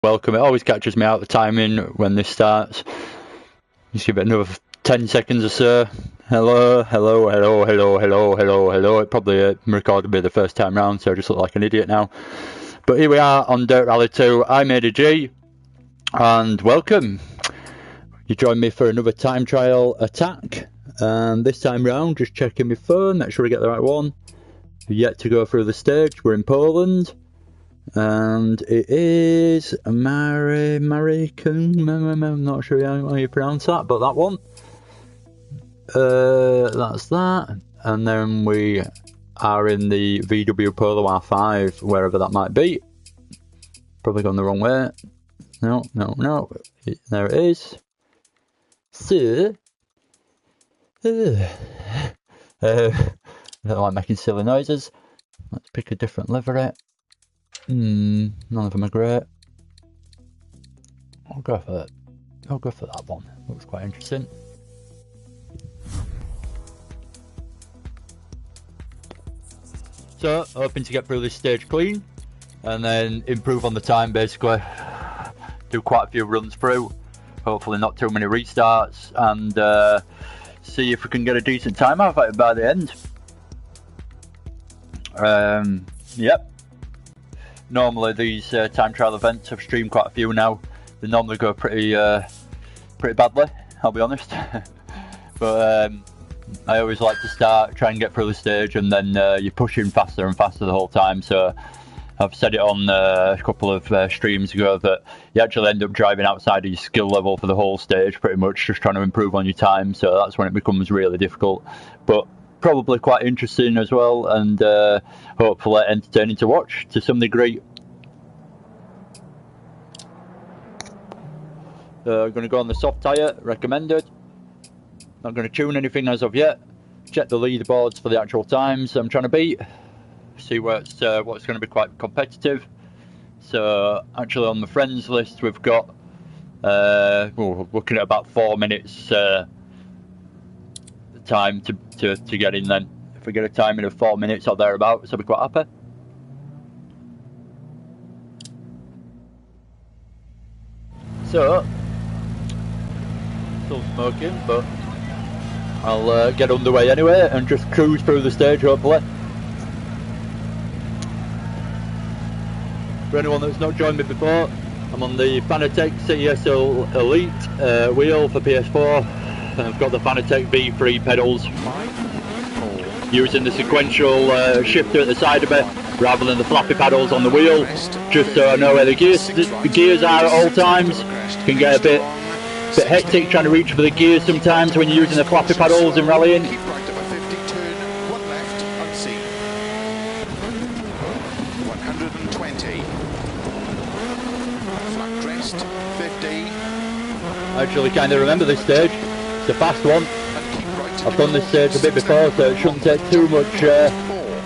welcome. It always catches me out the timing when this starts. Just give it another 10 seconds or so. Hello, hello, hello, hello, hello, hello, hello. It probably recorded me the first time round, so I just look like an idiot now. But here we are on Dirt Rally 2. I'm ADG, and welcome. You join me for another time trial attack. And this time round, just checking my phone, make sure we get the right one. Yet to go through the stage. We're in Poland. And it is American. I'm not sure how you pronounce that, but that one. That's that. And then we are in the VW Polo R5, wherever that might be. Probably gone the wrong way. No. There it is. So, I don't like making silly noises. Let's pick a different livery. None of them are great. I'll go for that one. Looks quite interesting. So, hoping to get through this stage clean, and then improve on the time basically. Do quite a few runs through, hopefully not too many restarts, and see if we can get a decent time out of it by the end. Yep. Normally these time trial events, I've streamed quite a few now. They normally go pretty badly, I'll be honest. But I always like to try and get through the stage, and then you're pushing faster and faster the whole time. So I've said it on a couple of streams ago that you actually end up driving outside of your skill level for the whole stage, pretty much just trying to improve on your time. So that's when it becomes really difficult. But probably quite interesting as well, and hopefully entertaining to watch to some degree. I'm going to go on the soft tyre, recommended. Not going to tune anything as of yet. Check the leaderboards for the actual times I'm trying to beat. See what's going to be quite competitive. So actually on the friends list we've got looking at about 4 minutes time to get in. Then if we get a timing of 4 minutes or thereabouts, I'll be quite happy. So still smoking, but I'll get underway anyway and just cruise through the stage hopefully. For anyone that's not joined me before, I'm on the Fanatec CSL Elite wheel for PS4. I've got the Fanatec V3 pedals, using the sequential shifter at the side of it rather than the flappy paddles on the wheel, just so I know where the gears are at all times. It can get a bit hectic trying to reach for the gears sometimes when you're using the flappy paddles in rallying. Keep right over 50, turn, one left, unseen. 120. Flat crest, 50. I actually kind of remember this stage. It's a fast one. I've done this stage a bit before, so it shouldn't take too much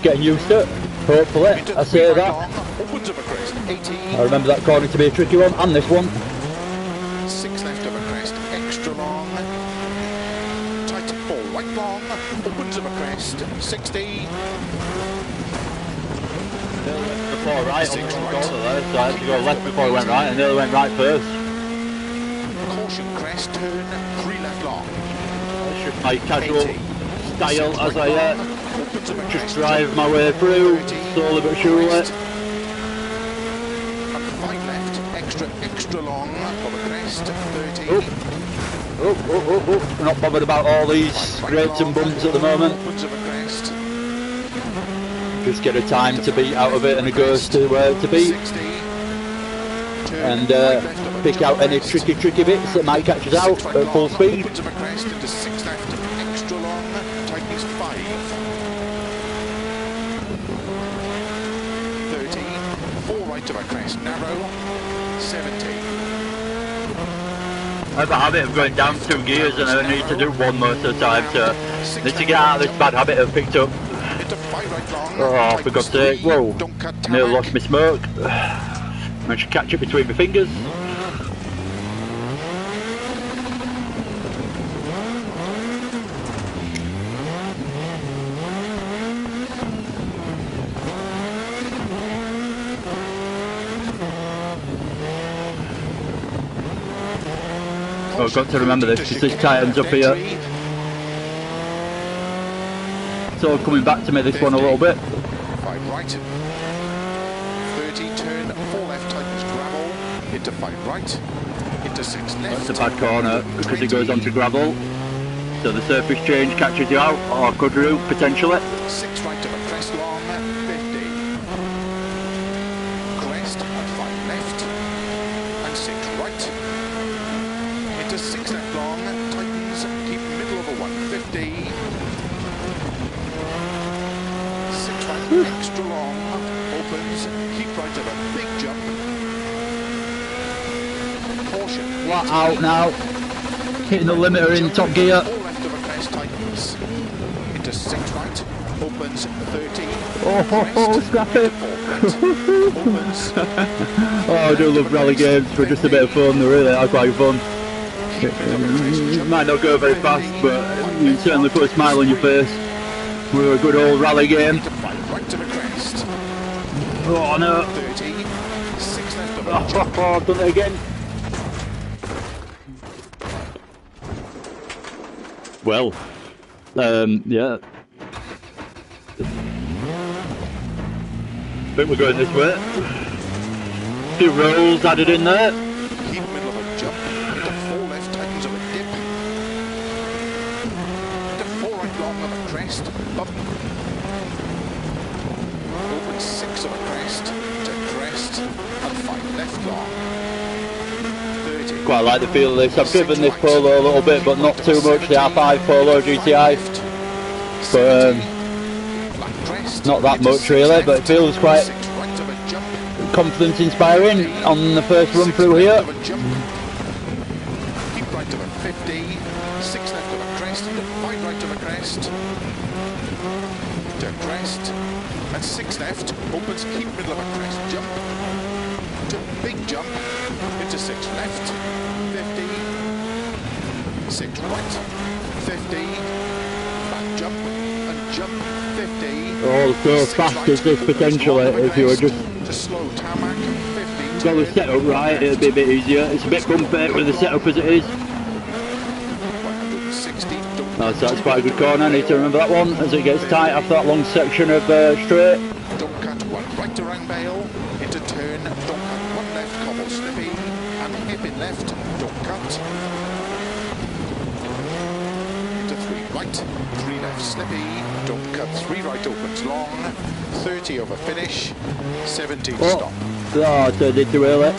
getting used to it. Hopefully, I say that. I remember that corner to be a tricky one, and this one. 6 left of a crest, extra long. Tight 4 right long, opens of a crest, 60. Before right on the corner there, so I had to go left before I went right, and nearly went right first. Caution crest, turn, 3 left long. That's just my casual style as I just drive my way through, slowly but surely. And 5 left, extra long of a crest, 30. Oh. Not bothered about all these grades and bumps at the moment. Just get a time to beat out of it and a ghost to beat. And pick out any tricky bits that might catch us out at full speed. 6 left, extra long, tightens 5. 30, 4 right of a crest, narrow, 70. I have a habit of going down 2 gears and I need to do 1 most of the time, so I need to get out of this bad habit I've picked up. Oh, for God's sake, whoa, nearly lost my smoke. Managed to catch it between my fingers. I've got to remember this because this tightens up here. It's all coming back to me, this 50. One a little bit. 5 right. 30, turn 4 left, tightens gravel. Into 5 right. Into 6 left. That's a bad corner because it goes onto gravel. So the surface change catches you out, or could do, potentially. 6 right to the crest long, 50. Crest and 5 left. And 6 right. Into 6 left long, tightens, keep middle over 150. 6 right, extra long, opens, keep right of a big jump. Caution. Flat out now. Hitting the limiter in top gear. Tightens into 6 right, opens 30. Oh, scrap it! Oh, I do love rally games for just a bit of fun. They really are quite fun. It might not go very fast, but you certainly put a smile on your face. We're a good old rally game. Oh no! Oh, I've done it again. Well, yeah. I think we're going this way. A few rolls added in there. Keep middle of a jump. Into 4 left, tightens of a dip. Into 4 right long of a crest. Up. Open 6 of a crest. To crest. And 5 left long. Quite like the feel of this. I've driven this Polo a little bit, but not too much. The R5 Polo GTI, but not that much really. But it feels quite confidence inspiring on the first run through here. Keep right of a 50, 6 left of a crest, 5 right of a crest, to crest, and 6 left. Opens, keep middle of a crest, jump. To big jump into 6 left, 50, 6 right, 50, back jump and jump 50. Oh, so fast right, as this potentially if you were just to slow tarmac 50. Got the setup right, it'll be a bit easier. It's a bit bumpy with the setup as it is. 160. That's quite a good corner. I need to remember that one as it gets tight after that long section of straight. Don't cut 1 right around bale into turn. Don't cut 1 left, cobble slippy, and hip in left. Don't cut. Into 3 right, 3 left slippy. Don't cut 3 right opens long. 30 over finish. 70 to stop. Oh, I turned it too early.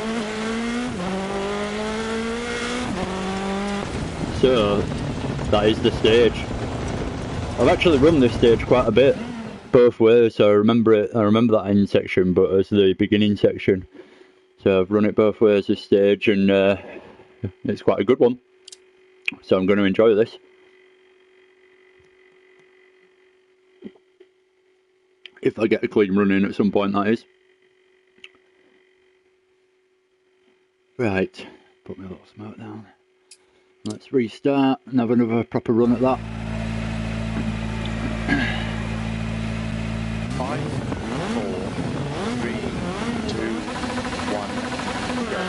So that is the stage. I've actually run this stage quite a bit, both ways, so I remember it. I remember that end section, but as the beginning section. So I've run it both ways this stage, and it's quite a good one. So I'm going to enjoy this. If I get a clean run in at some point, that is. Right, put my little smoke down. Let's restart and have another proper run at that. 5, 4, 3, 2, 1, go.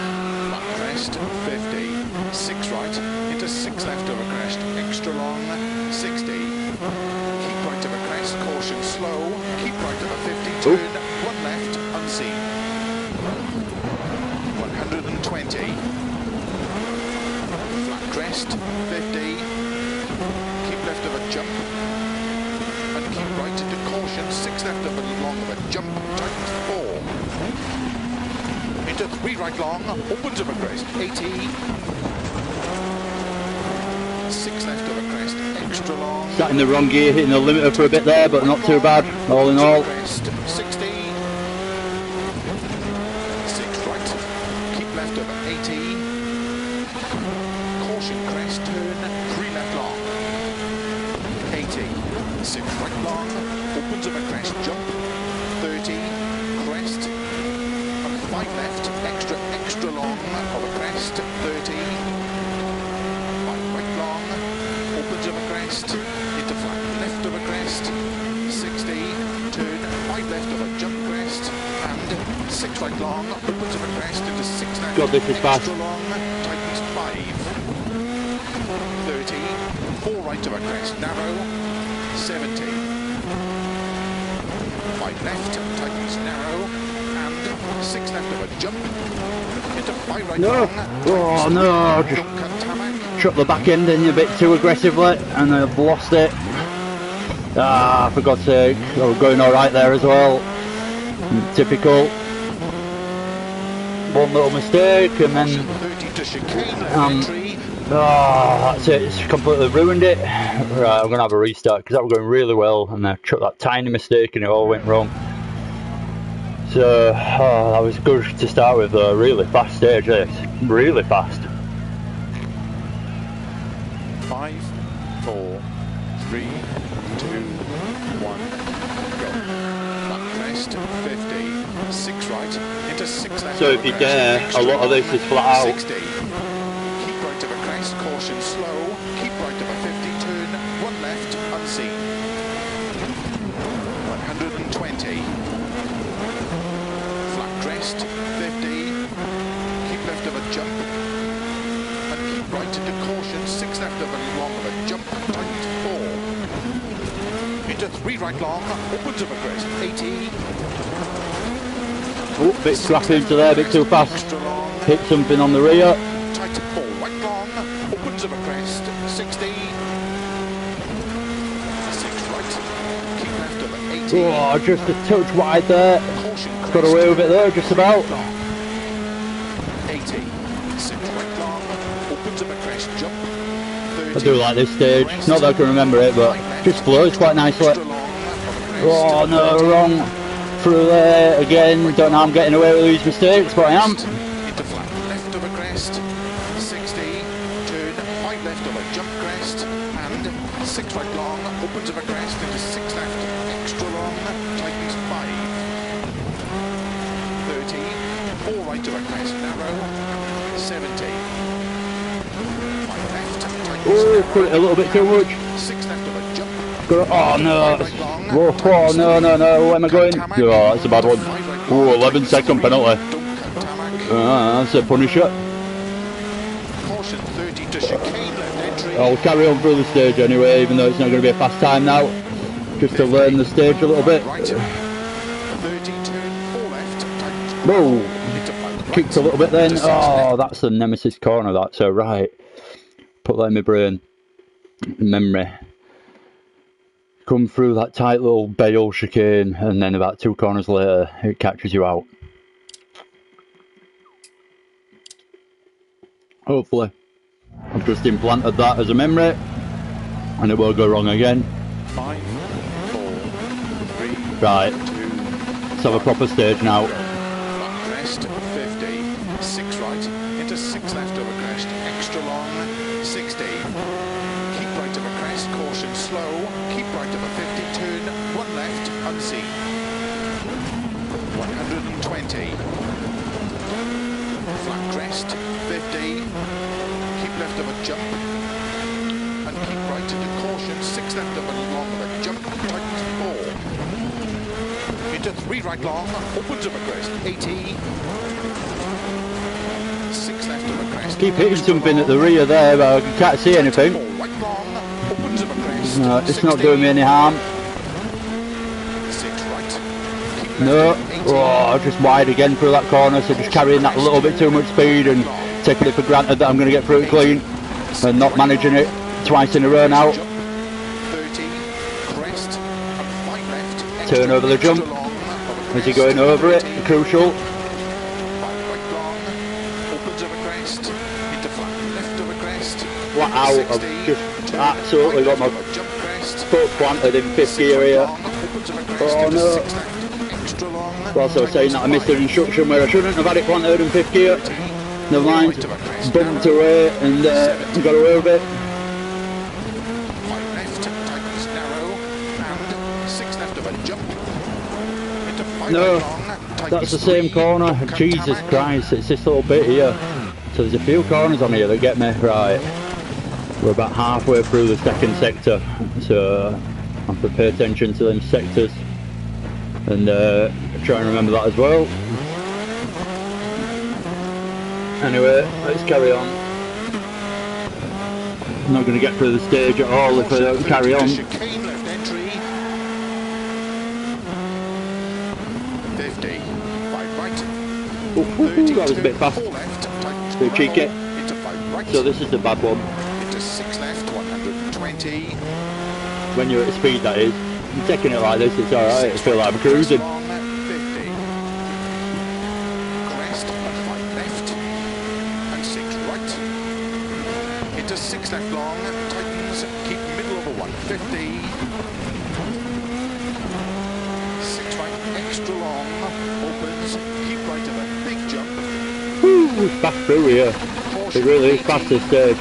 Back crest, 50, 6 right, into 6 left over crest, extra long, 60. Keep right of a crest, caution slow, keep right of a 50, turn, 1 left, unseen. 120. Flat crest, 50. Keep left of a jump. And keep right into caution, 6 left of a long of a jump, tightens 4. Into 3 right long, opens of a crest, 80. 6 left of a crest, extra long. Sat in the wrong gear, hitting the limiter for a bit there, but not too bad, all in all. 60. 6 right, keep left of 80. Caution crest, turn, 3 left long. 80. 6 right long, opens of a crest, jump. 30, crest, and 5 left, extra long of a crest, 30. 5 right long, opens of a crest, into flat left of a crest, 60, turn, 5 left of a jump crest, and 6 right long, opens of a crest, into 6 left, God, this is fast. extra long, tightens 5. right of a crest, narrow, 70. 5 left, tightens narrow, and 6 left of a jump. Into 5 right long. Oh no, just shot the back end in a bit too aggressively and I've lost it. Ah, for God's sake, I was going alright there as well. Typical. One little mistake and then that's it, it's completely ruined it. Right, I'm going to have a restart because that was going really well and I took that tiny mistake and it all went wrong. So, that was good to start with though, really fast stage this, really fast. 5, 4, 3, 2, 1, go. Back crest, 50, 6 right, into 6 left. So if you dare, a lot of this is flat out. 60. Keep right of a crest, caution slow, keep right of a 50, turn, 1 left, unseen. 120. Flat crest, 50, keep left of a jump, and keep right into caution, 6 left of a long of a jump, tight 4. Into 3 right long, opens of a crest, 80. Oh, bit scrappy into there, a bit too fast. Hit something on the rear. Tight 4 right long, opens of a crest, 60. 6 right, keep left of a 80. Oh, just a touch wide there. Got away with it there, just about. 80. 6 right long, opens of a crest, jump. 30. I do like this stage. Not that I can remember it, but just flows quite nicely. Oh no, wrong. Through there again. Don't know how I'm getting away with these mistakes, but I am. Into flat left of a crest, 60. Turn 5 left of a jump crest, and 6 right long, opens of a crest into 6 left, extra long, tightens 5. 30. 4 right of a crest, narrow, 70. 5 left, tightens Oh, put it a little bit too much. 6 left of a jump. Oh no. Whoa, oh no, where am I going? Oh, that's a bad one. Oh, 11-second penalty. That's a punisher. Caution 30 to chicane left entry. I'll carry on through the stage anyway, even though it's not going to be a fast time now. Just to learn the stage a little bit. 30 turn 4 left. Whoa, kicked a little bit then. Oh, that's the nemesis corner, that's so right. Put that in my brain. Memory. Come through that tight little Bale chicane and then about 2 corners later it catches you out. Hopefully. I've just implanted that as a memory and it won't go wrong again. 5, 4, 3, right, 2, let's have a proper stage now. Back crest 50, 6 right, into 6 left over crest, extra long, 60. Keep right of a crest, caution slow, keep right of a 50, turn 1 left, unseen. 120. Flat crest, 50, keep left of a jump, and keep right into caution, 6 left of a long of a jump, tightens 4. Into 3 right long, opens of a crest, 80. 6 left of a crest. Keep hitting something at the rear there, but I can't see anything. No, it's not doing me any harm. 6 right. No, oh, just wide again through that corner, so just carrying that a little bit too much speed and taking it for granted that I'm going to get through it clean and not managing it twice in a row now. 30, crest, and 5 left. Turn over the jump. As you're going over it, crucial. 5 right long, opens of a crest, into flat left of a crest. Flat out, I've just absolutely got my foot planted in 5th gear here. Oh no. Whilst I was saying that I missed an instruction where I shouldn't have had it planted in 5th gear. Never mind, bumped away and got away with it. 5 left, tightens narrow, and 6 left of a jump. Into 5 No, long, that's the same corner. Jesus Christ, it's this little bit here. So there's a few corners on here that get me right. We're about halfway through the 2nd sector, so I have to pay attention to them sectors and try and remember that as well. Anyway, let's carry on. I'm not going to get through the stage at all if I don't carry on. Chicane left entry. 50. 5 right. That was a bit fast. 4 left. Bit cheeky. Into 5 right. So this is the bad one. Into 6 left. 120. When you're at speed, that is. I'm taking it like this, it's alright. I feel like I'm cruising. 50. Crest and 5 left. And 6 right. Into 6 left long. Tightens. Keep middle over 150. 6 right. Extra long. Opens. Keep right of a big jump. Woo, it's fast through here. It really is fast this stage.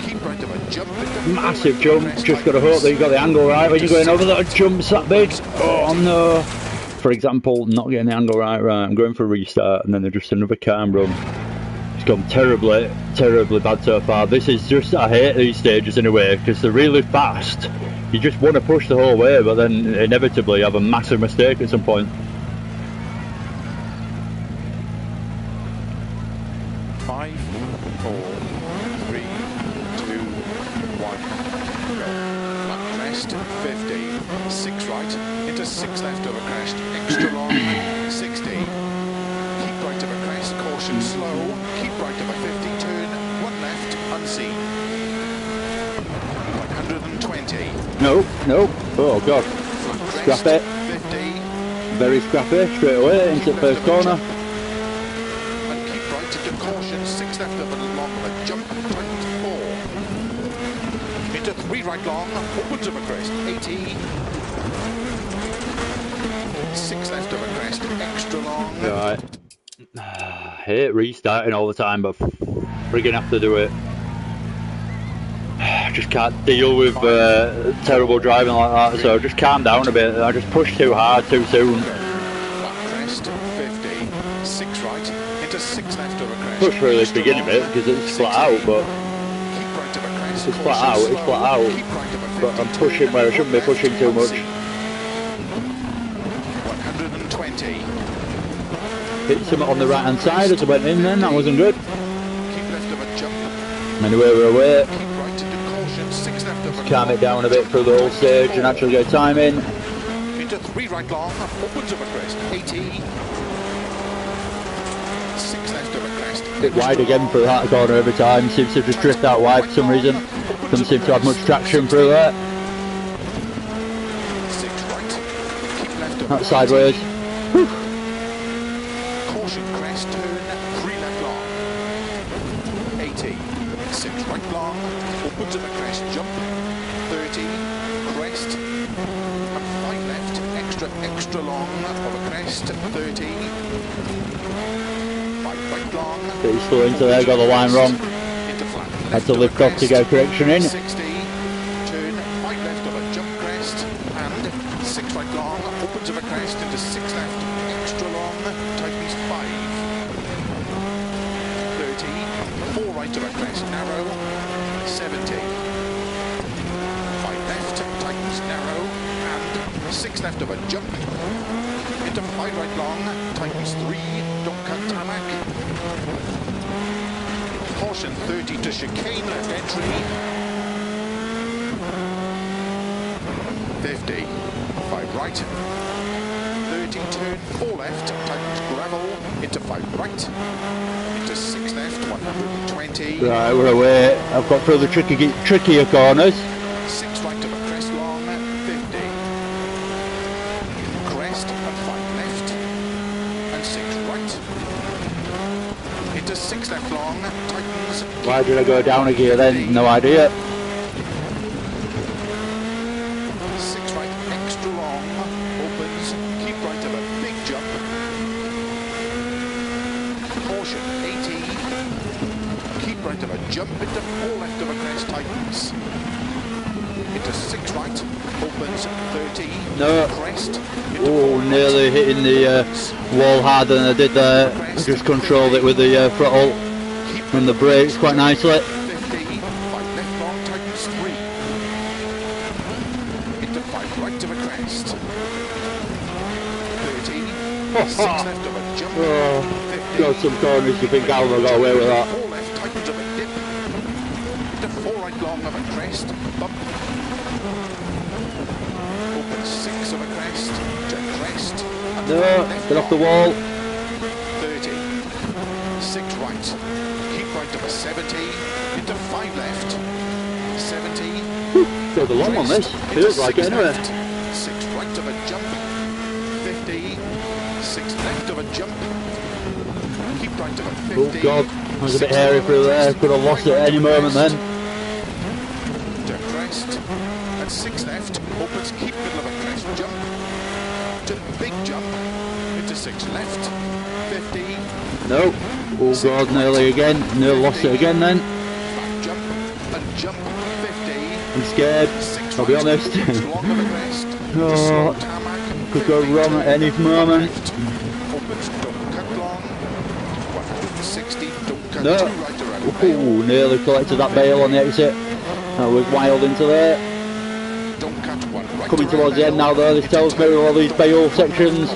Keep right of a jump. Massive jump. Just got to hope that you've got the angle right when you're going over that jumps that big. Oh no. For example, not getting the angle right. I'm going for a restart and then there's just another calm run. It's gone terribly bad so far. This is just, I hate these stages in a way because they're really fast. You just want to push the whole way, but then inevitably you have a massive mistake at some point. 5, 4, 3, 2, 1, go. Lap crest, 50, 6 right, into 6 left over crest, extra long, 60. Keep right over crest, caution slow, keep right over 50, turn, 1 left, unseen. 120. No. Oh god. Scrap it. 50. Very scrappy. Straight away into the first corner. And keep right into caution, 6 left over long, a jump, tightens 4. Into 3 right long, upwards of a crest, 80. 6 left of a crest, extra long. Right. I hate restarting all the time, but friggin' have to do it. I just can't deal with terrible driving like that, so just calm down a bit. I just pushed too hard too soon. Lap crest, 50, 6 right, into 6 left of a crest. Push through this beginning bit because it's flat out, but Keep right of a crest, it's flat out, it's flat out. keep right of a 50, But I'm pushing where I shouldn't be pushing too much. 120. Hit something on the right hand side as I went in then, that wasn't good. Keep left of a jump. Anyway, we're away. Keep right into caution, 6 left of a Calm it down a bit through the whole stage and actually get time in. Into 3 right long, upwards of a crest, 80. 6 left of a crest. Bit wide again through that corner every time. Seems to just drift out wide for some reason. Doesn't seem to have much traction through there. 6 right. Keep left of That's sideways. Whew. Caution crest, turn, 3 left long. 80. 6 right long, upwards of a crest, jump. 30. Crest. And 5 left, extra long of a crest, 30. 5 right long. Bit slow into there, got the line wrong. Into flat. Had to lift off to get correction in. 60. Turn, 5 left of a jump crest. And 6 right long, opens of a crest into 6 left, extra long, tightens 5. 30. 4 right of a crest, narrow. 70. 5 left, tightens narrow. And 6 left of a jump. Into 5 right long, tightens 3, don't cut tarmac. Caution 30 to chicane left entry. 50, 5 right. 30 turn, 4 left, tightens gravel. Into 5 right. Into 6 left, 120. Right, we're away. I've got through the trickier corners. 6 right of a crest long, 50. Crest and 5 left. And 6 right. Into 6 left long, tightens. Why did I go down a gear then? No idea. 6 right, extra long, opens, keep right of a big jump. Caution, 80. Keep right of a jump into 4 left of a crest, tightens. Into 6 right, opens, 30. No. Crest. Oh, nearly hitting the wall harder than I did there. I just controlled it with the throttle and the brakes quite nicely. 50, 5 left long, tightens 3. Into 5 right of a crest. 30. 6 left of a jump. Oh, 50. got some corners you think I'll got away with that. 4 left, tightens of a dip. Into 4 right long of a crest, bump. Open 6 of a crest, to crest. And No, left get off the long. wall. 30. 6 right. Keep right of a 70. Into 5 left. 70. Go the long on this. Feels like it anyway. 6 right of a jump. 50. 6 left of a jump. Keep right of a 50. Oh god, I was a bit hairy through there. Could have lost it at any moment then. To crest. And 6 left. Opens, keep middle of a crest. Jump. To big jump. Into 6 left. 50. No. Oh god, nearly again. Nearly lost it again then. Back jump. And jump. 50. I'm scared. I'll be honest. Oh, could go wrong at any moment. No. Ooh, nearly collected that bale on the exit. That was wild into there. Coming towards the end now though, this tells me with all these bale sections.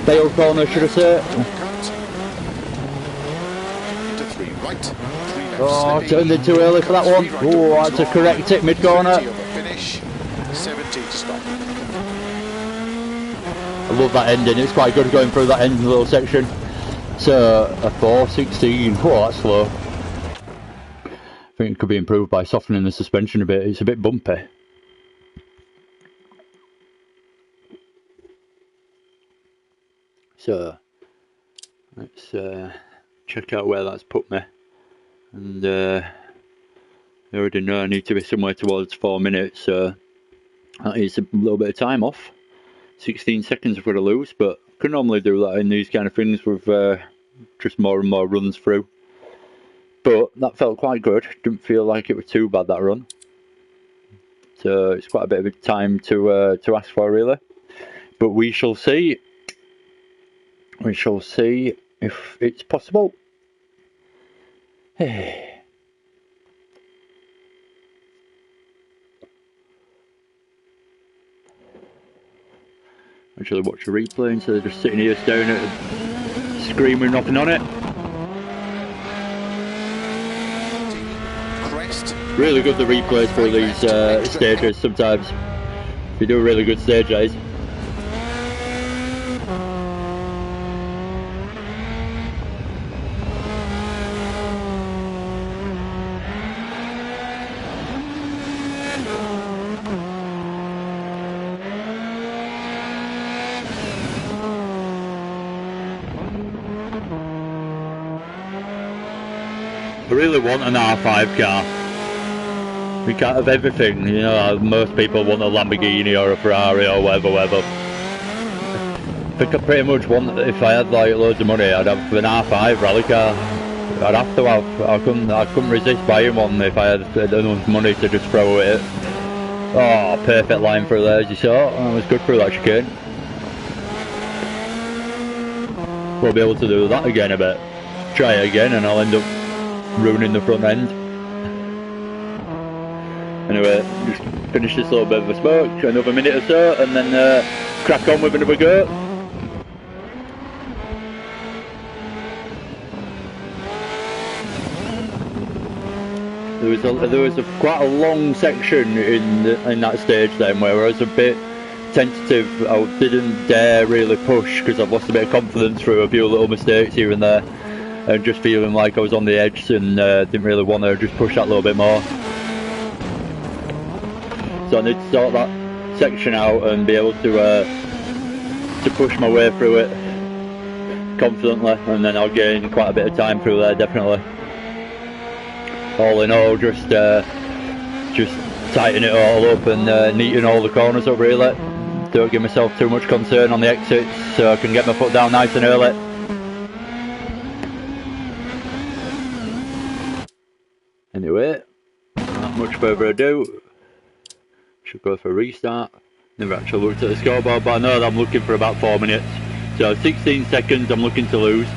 Bale corner, should I say. Oh, turned in too early for that one. Oh, I had to correct it mid-corner. I love that ending, it's quite good going through that end little section. So, a 4.16, oh that's slow. I think it could be improved by softening the suspension a bit, it's a bit bumpy. So, let's check out where that's put me. And I already know I need to be somewhere towards 4 minutes, so that is a little bit of time off. 16 seconds I've got to lose, but I can normally do that in these kind of things with just more and more runs through. But that felt quite good, didn't feel like it was too bad, that run. So it's quite a bit of time to ask for really. But we shall see. We shall see if it's possible. Actually watch a replay instead of just sitting here staring at the screen with nothing on it. Really good the replays for these stages sometimes. If you do a really good stage, guys. I really want an R5 car. We can't have everything, you know, most people want a Lamborghini or a Ferrari or whatever. I think I pretty much want, if I had like loads of money, I'd have an R5 rally car. I'd have to have, I couldn't resist buying one if I had enough money to just throw it. Oh, perfect line through there as you saw, that was good through that chicane. We'll be able to do that again a bit. Try it again and I'll end up ruining the front end. Anyway, just finish this little bit of a smoke, another minute or so, and then crack on with another go. There was quite a long section in that stage then where I was a bit tentative. I didn't dare really push because I've lost a bit of confidence through a few little mistakes here and there. And just feeling like I was on the edge and didn't really want to just push that a little bit more. So I need to sort that section out and be able to push my way through it confidently, and then I'll gain quite a bit of time through there, definitely. All in all, just tighten it all up and neaten all the corners up really. Don't give myself too much concern on the exits so I can get my foot down nice and early. Anyway, not much further ado, should go for a restart. Never actually looked at the scoreboard, but I know that I'm looking for about 4 minutes. So 16 seconds I'm looking to lose.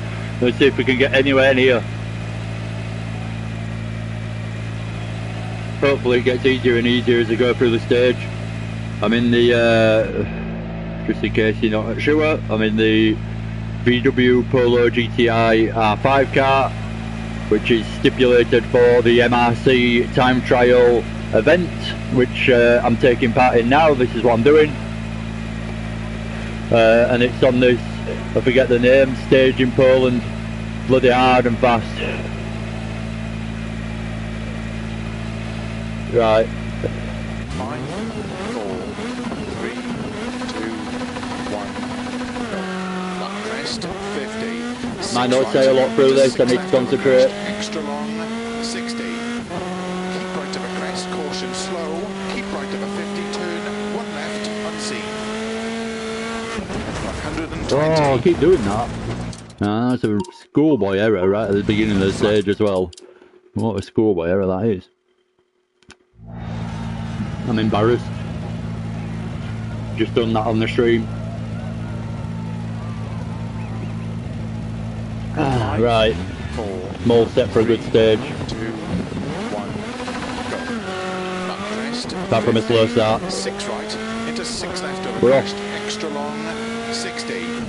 Let's see if we can get anywhere near. Hopefully it gets easier and easier as I go through the stage. I'm in the, just in case you're not sure, I'm in the VW Polo GTI R5 car. which is stipulated for the MRC time trial event, which I'm taking part in now. This is what I'm doing, and it's on this, I forget the name, stage in Poland, bloody hard and fast. Right. 5, 4, 3, 2, 1, go. Lap crest, 50. Might not say a lot through this, I need to concentrate. Extra long, 60. Keep right of a crest, caution slow. Keep right of a 50, turn, 1 left, unseen. 120. Oh, I keep doing that. That's a schoolboy error right at the beginning of the stage as well. What a schoolboy error that is. I'm embarrassed. Just done that on the stream. Right. 4, I'm all set for a good stage. 2, 1, go. Lap crest, Apart from a slow start. 6 right, into 6 left of a We're off. crest, extra long, 60. Keep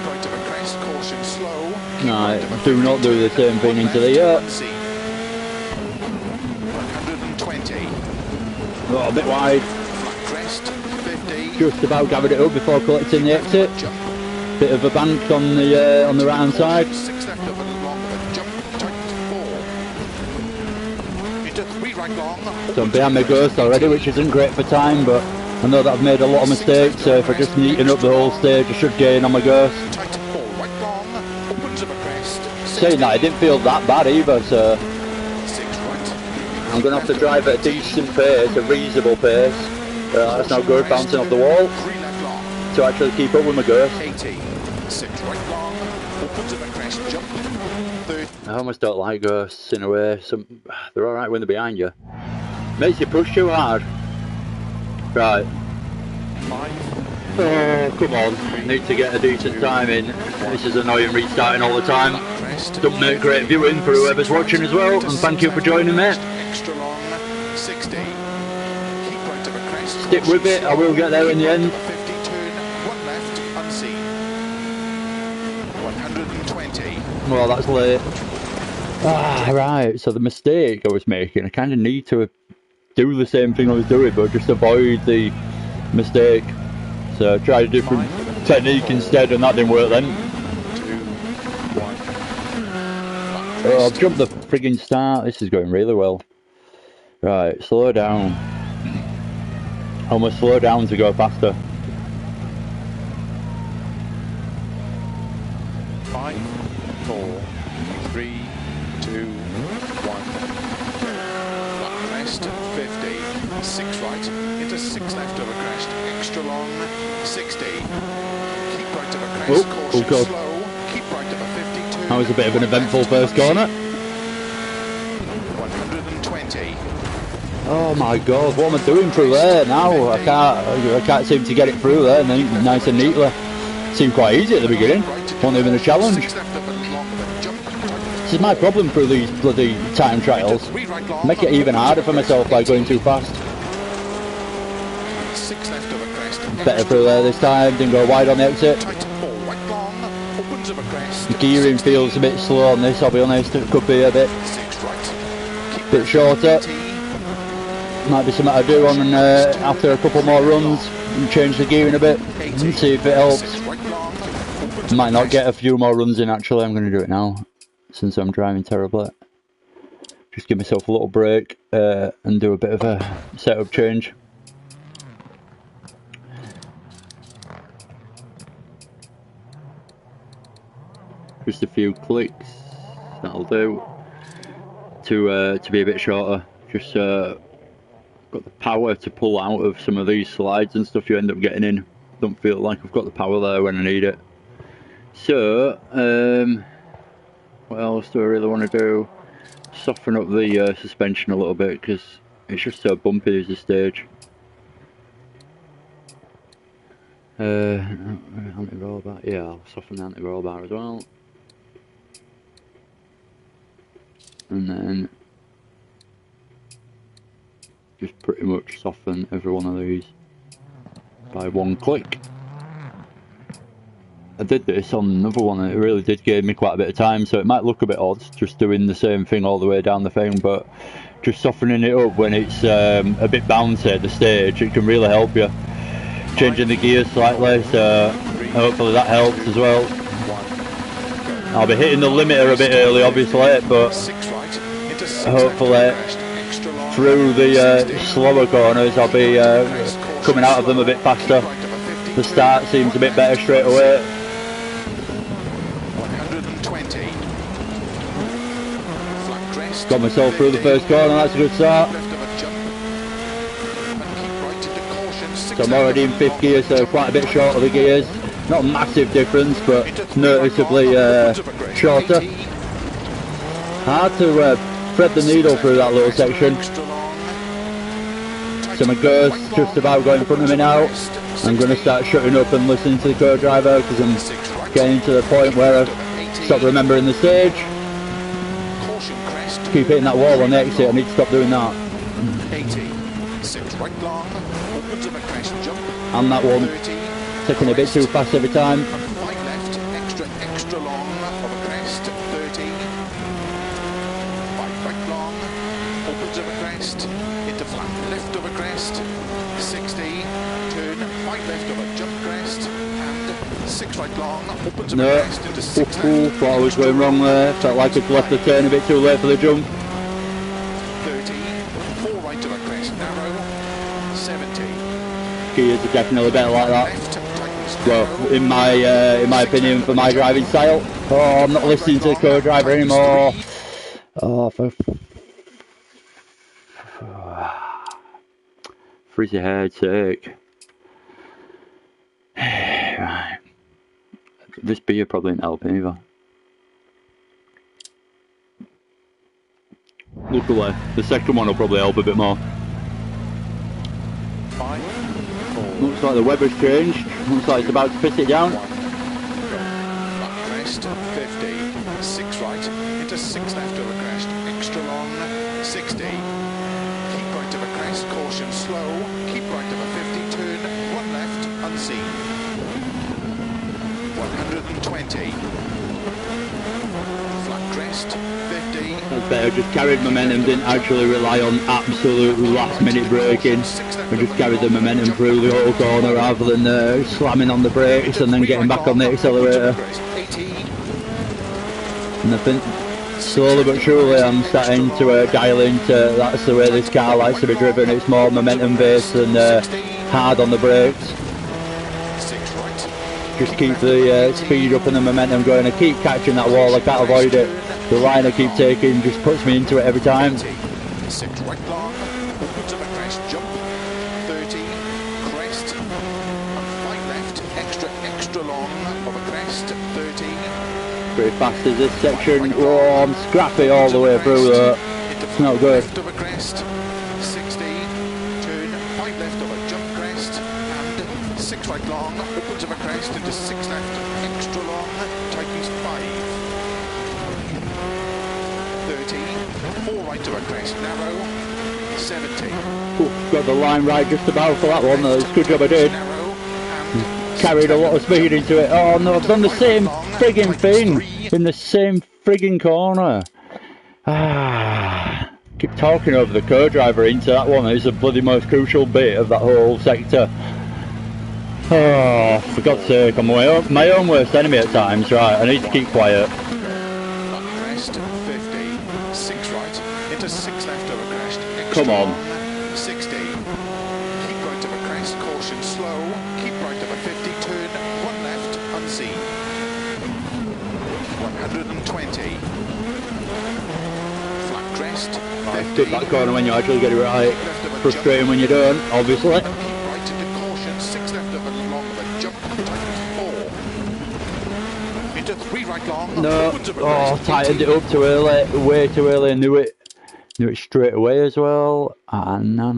right of a crest, caution slow. Keep Right, right of a do 50, not do the same thing one into the left, unseen. 120. Oh, a bit wide. Flat crest, 50. Just about gathered it up before collecting the exit. Jump. Bit of a bank on the right hand side. 6 left of a long of a jump, tight 4. Into 3 right long. So I'm behind my ghost already, which isn't great for time, but I know that I've made a lot of mistakes, so if I just neaten up the whole stage, I should gain on my ghost. Tight 4 right long. Opens of a crest. Saying that, it didn't feel that bad either, so 6 right. I'm going to have to drive at a decent pace, a reasonable pace. That's not good, bouncing off the wall, 3 left long. to actually keep up with my ghost. 80. 6 right long. Opens of a crest. Jump. 30. I almost don't like ghosts in a way. They're alright when they're behind you. Makes you push too hard. Right. 5. Oh, come on. Need to get a decent time in. This is annoying restarting all the time. Crest. Don't make great viewing for whoever's watching as well, and thank you for joining me. Extra long. 60. Keep right of a crest. Stick with it, I will get there in the end. 50 turn. 1 left. Unseen. 120. Well, that's late. Right, so the mistake I was making, I kind of need to do the same thing I was doing, but just avoid the mistake. So I tried a different technique instead, and that didn't work then. 2, 1. Oh, I've jumped the frigging start. This is going really well. Right, slow down. I must slow down to go faster. 5, 4, 3, 2, 1. Lap crest, 50. 6 right, into 6 left of a crest, extra long, 60. Keep right of a crest, caution God. slow. Keep right of a 50, turn. That was a bit of an eventful first corner. 120. Oh my god, what am I doing through there now? I can't seem to get it through there nice and neatly. Seemed quite easy at the beginning. Wasn't even a challenge. 6 left of a long of a jump. This is my problem through these bloody time trials. 3 right long. Make it even harder for myself by going too fast. 6 left of a crest. Better through there this time, didn't go wide on the exit. Tight 4 right long. Opens of a crest. The gearing feels a bit slow on this, I'll be honest. It could be a bit 6 right. Keep bit shorter. 50. Might be something I do on after a couple more runs and change the gearing a bit and see if it helps. 6 right long. Opens Might not get a few more runs in actually. I'm going to do it now since I'm driving terribly. Just give myself a little break and do a bit of a setup change. Just a few clicks, that'll do. To be a bit shorter. Just got the power to pull out of some of these slides and stuff you end up getting in. Don't feel like I've got the power there when I need it. So, what else do I really want to do? Soften up the suspension a little bit because it's just so bumpy as a stage. Anti-roll bar, yeah, I'll soften the anti-roll bar as well. And then just pretty much soften every one of these by one click. I did this on another one and it really did give me quite a bit of time, so it might look a bit odd just doing the same thing all the way down the thing, but just softening it up when it's a bit bouncy at the stage, it can really help you. Changing the gears slightly, so hopefully that helps as well. I'll be hitting the limiter a bit early obviously, but hopefully through the slower corners I'll be coming out of them a bit faster. The start seems a bit better straight away. 120. Flat crest. Got myself through the first corner, that's a good start. So I'm already in 5th gear, so quite a bit short of the gears. Not a massive difference, but noticeably shorter. Hard to thread the needle through that little section. So my go's just about going in front of me now. I'm going to start shutting up and listening to the co-driver because I'm getting to the point where I've stopped remembering the stage. Keep hitting that wall on the exit, I need to stop doing that. And that one, taking a bit too fast every time. Extra long of a crest, 30. 5 right long, opens of a crest, into flat left of a crest, 60. Turn 5 left of a jump crest, and 6 right long, opens of a crest into 6 left. Thought I was going wrong there, felt like I'd left the turn a bit too late for the jump. 30, 4 right of a crest, narrow, 70. Gears are definitely better like that. Well, in my opinion, for my driving style. Oh, I'm not listening to the co-driver anymore. Oh, for frizzy head's sake. Right. This beer probably ain't helping either. Luckily, the second one will probably help a bit more. 5, 4. Looks like the weather's changed. Looks like it's about to piss it down. Flat crest, 50. 6 right, into 6 left of a crest, extra long, 60. Keep right of a crest, caution slow. Keep right of a 50, turn 1 left, unseen. 120. Flat crest, 50. That's better, just carried momentum, didn't actually rely on absolute last minute braking. I just carried the momentum through the whole corner rather than slamming on the brakes and then getting back on the accelerator. And I think slowly but surely I'm starting to dial into that's the way this car likes to be driven. It's more momentum based than hard on the brakes. Just keep the speed up and the momentum going. I keep catching that wall, I can't avoid it. The line I keep taking just puts me into it every time. 6 right long, opens of a crest, jump, 30, crest, and 5 left, extra long of a crest, 30. Pretty fast is this section. Oh, I'm scrappy all the way through there. It's not good. Left of a crest, 60, turn 5 left of a jump crest, and 6 right long, opens of a crest into 6 left, extra long, tightens 5. 30, 4 right of a crest, narrow, 70. Ooh, got the line right just about for that one. That's a good job I did. Carried a lot of speed into it. Oh no, I've done the same frigging thing in the same frigging corner. Keep talking over the co-driver into that one. It's the bloody most crucial bit of that whole sector. Oh, for God's sake, I'm my own worst enemy at times. Right, I need to keep quiet. Crest, 50, 6 right, into 6 left of a crest. Come on. 60. Keep right of a crest, caution slow. Keep right of a 50, turn 1 left, unseen. 120. Flat crest, 50. Took that corner when you actually get it right. Frustrating when you don't, obviously. Keep right into caution, 6 left of a long of a jump, tightens 4. Into 3 right long. No, oh, tightened it up too early, way too early. Knew it straight away as well. No.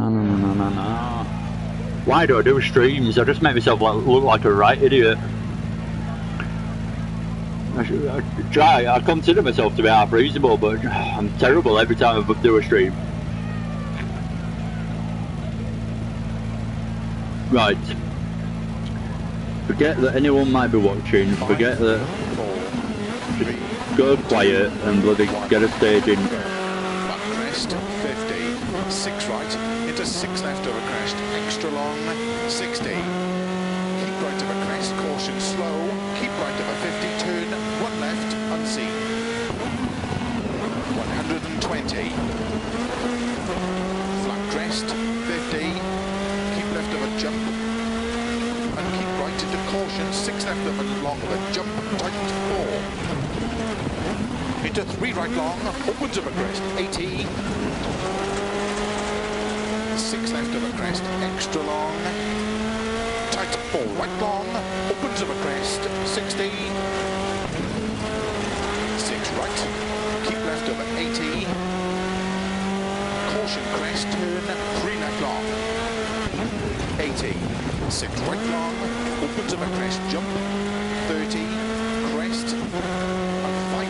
Why do I do streams? I just make myself look like a right idiot. I consider myself to be half reasonable, but I'm terrible every time I do a stream. Right. Forget that anyone might be watching, forget that. Just go quiet and bloody get a stage in. Back crest, 50, 6 right, into 6 left over crest, extra long, 60. Keep right over crest, caution slow, keep right over 50, turn, 1 left, unseen. 120. Flat crest, 50, keep left over jump, and keep right into caution, 6 left over long, the jump, tightens 4. Into 3 right long, opens over crest, 80. 6 left over crest, extra long. Tight 4 right long, opens over crest, 60. 6 right, keep left over 80. Caution crest, turn, 3 left long. 80. 6 right long, opens over crest, jump, 30. Crest. 5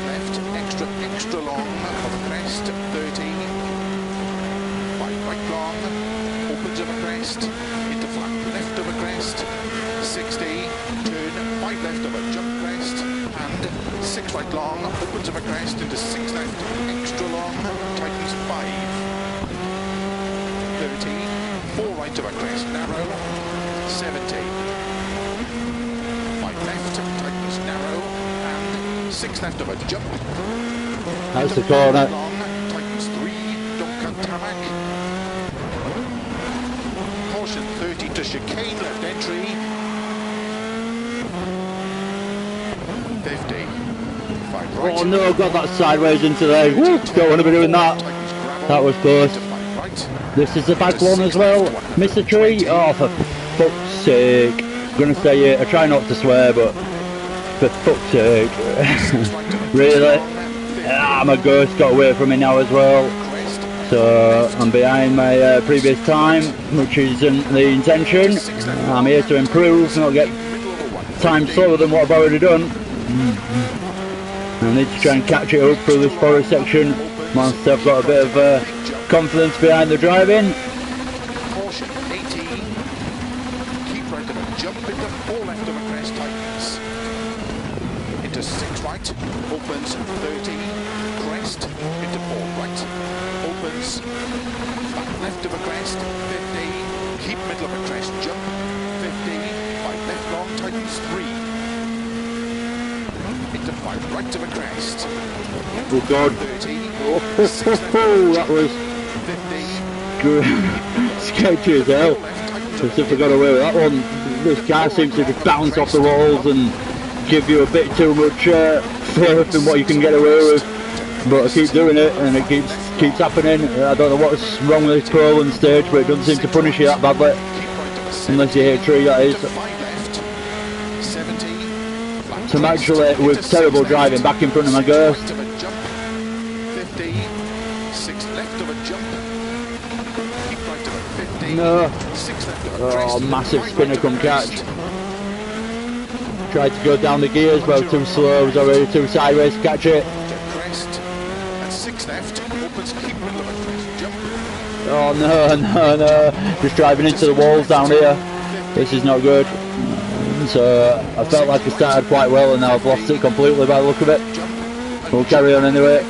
left, extra long, over crest, 30. 5 right long, opens over crest, into flat left over crest, 60, turn, 5 left over jump crest, and 6 right long, opens over crest, into 6 left, extra long, tightens 5. 30, 4 right over crest, narrow, 70. 5 left, tightens narrow, 6 left of a jump. That's the corner. Long, tightens 3, don't cut tarmac. Caution 30 to chicane, left entry. 50. 5 right. Oh no, got that sideways into there. Woo, don't want to be doing that. That was close. This is the back one as well. Missed the tree. Oh, for fuck's sake. I'm going to say it. I try not to swear, but for fuck's sake. Really? Ah, my ghost got away from me now as well. So I'm behind my previous time, which isn't the intention. I'm here to improve, not get time slower than what I've already done. I need to try and catch it up through this forest section once I've got a bit of confidence behind the driving. Caution 18. Keep right of a jump into 4 left of a crest, tightens. Into 6 right, opens 30. Crest into 4 right, opens. Back left of a crest, 50. Keep middle of a crest, jump 50. 5 left long, tightens 3. Into 5 right of a crest. Oh God. 30. That was good. Sketchy as hell. Just if I got away with that one. This car seems to just bounce off the walls and give you a bit too much faith in what you can get away with. But I keep doing it and it keeps happening. I don't know what's wrong with this Poland stage, but it doesn't seem to punish you that badly. Unless you hit a tree, that is. So I'm actually, with terrible driving, back in front of my ghost. 50, 6 left of a jump. Keep right of a 50. No. 6 left of a Oh, crest. massive spinner come catch. Tried to go down the gears, but I was too slow. I was already too sideways to catch it. Crest. And 6 left. Opens, keep middle of a crest. Jump. Oh no. Just driving into the walls down here. This is not good. So I felt like I started quite well and now I've lost it completely by the look of it. We'll carry on anyway.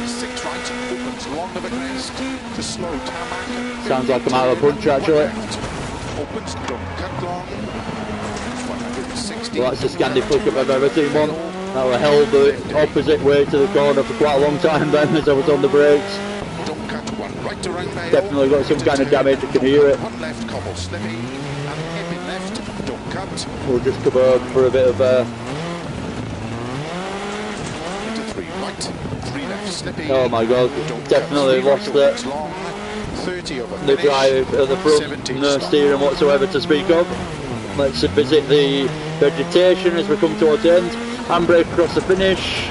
6 right, opens long of a crest to slow tarmac. Sounds like I'm out of a punch actually. Opens, don't cut long. 160. Well, that's the Scandi flick up I've ever seen one. I held the opposite way to the corner for quite a long time then as I was on the brakes. Don't cut, 1 right to round bale. Definitely got some kind of damage, I can hear it. 1 left, cobble slippy, and hairpin left, don't cut. We'll just come over for a bit of Into 3 right, 3 left, slippy. oh my god, Don't definitely cut, 3 lost right, the, long, 30 over the finish, drive at the front, 70 no stop. steering whatsoever to speak of. Let's visit the vegetation as we come towards the end. Handbrake across the finish.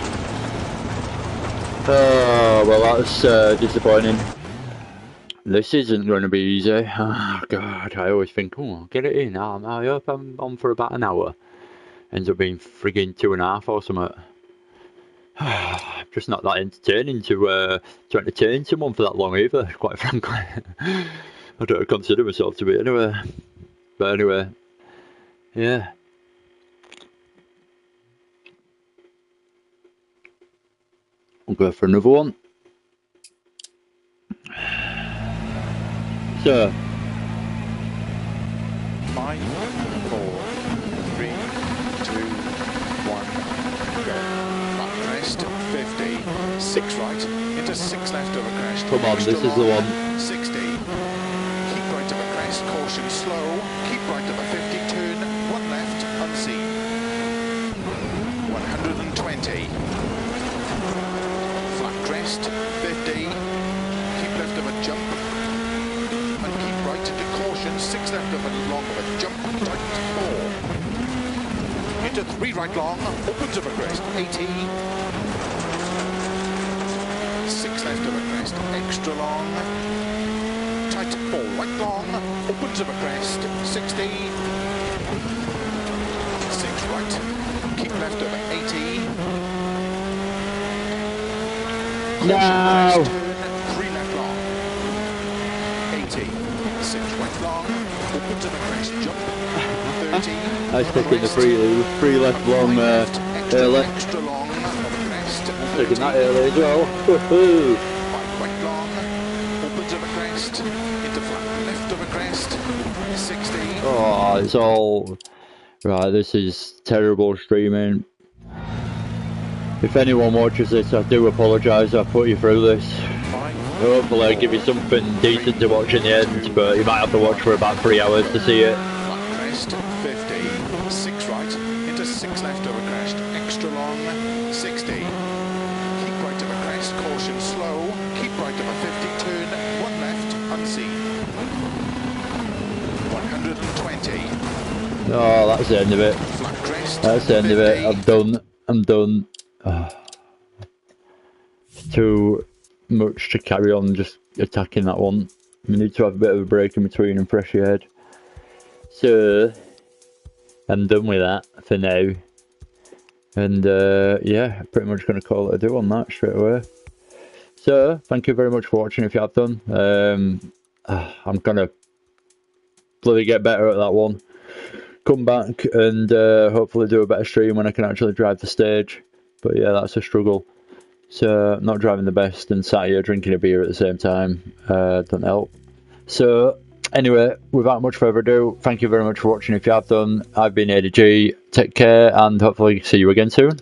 Oh, well that's disappointing. This isn't going to be easy. Oh god, I always think, oh, I'll get it in. I hope I'm on for about an hour. Ends up being frigging 2.5 or something. Just not that entertaining to entertain someone for that long either, quite frankly. I don't consider myself to be anyway. But anyway, yeah. We'll go for another one. So 5, 4, 3, 2, 1, go. Flat crest, 50, 6 right, into 6 left over crest. come on, this is the one. 60. Keep right of a crest, caution slow. Keep right of a 50, turn, 1 left, unseen. 120. Flat crest, 50. Keep left of a jump. And keep right into caution, 6 left of a long of a jump, tight 4. Into 3 right long, opens of a crest, 80. 6 left of a crest, extra long. Tight 4 right long, opens of a crest, 60. 6 right, keep left of 80. No! Crest, turn, 3 left long. 80. 6 right long, opens of a crest, jump. 30. I was taking the free left long early. Extra long of a crest. Taking that early as well. Woohoo! 5 right long, opens of a crest, into flat left of a crest, 60. Oh, it's all right. This is terrible streaming. If anyone watches this, I do apologise. I put you through this. 5, Hopefully, I give you something decent to watch in the end, but you might have to watch for about 3 hours to see it. flat crest, 50, 6 right, into 6 left of a crest, extra long, 60. Keep right of a crest, caution slow, keep right of a 50, turn, 1 left, unseen. 120. Oh, that's the end of it. Flat crest, That's the end of it. 50. I'm done. I'm done. Too much to carry on just attacking that one. We need to have a bit of a break in between and fresh your head. So, I'm done with that for now. And yeah, pretty much going to call it a do on that straight away. So, thank you very much for watching if you have done. I'm going to bloody get better at that one. Come back and hopefully do a better stream when I can actually drive the stage. But yeah, that's a struggle. So, not driving the best and sat here drinking a beer at the same time doesn't help. So, anyway, without much further ado, thank you very much for watching if you have done. I've been ADG, take care and hopefully see you again soon.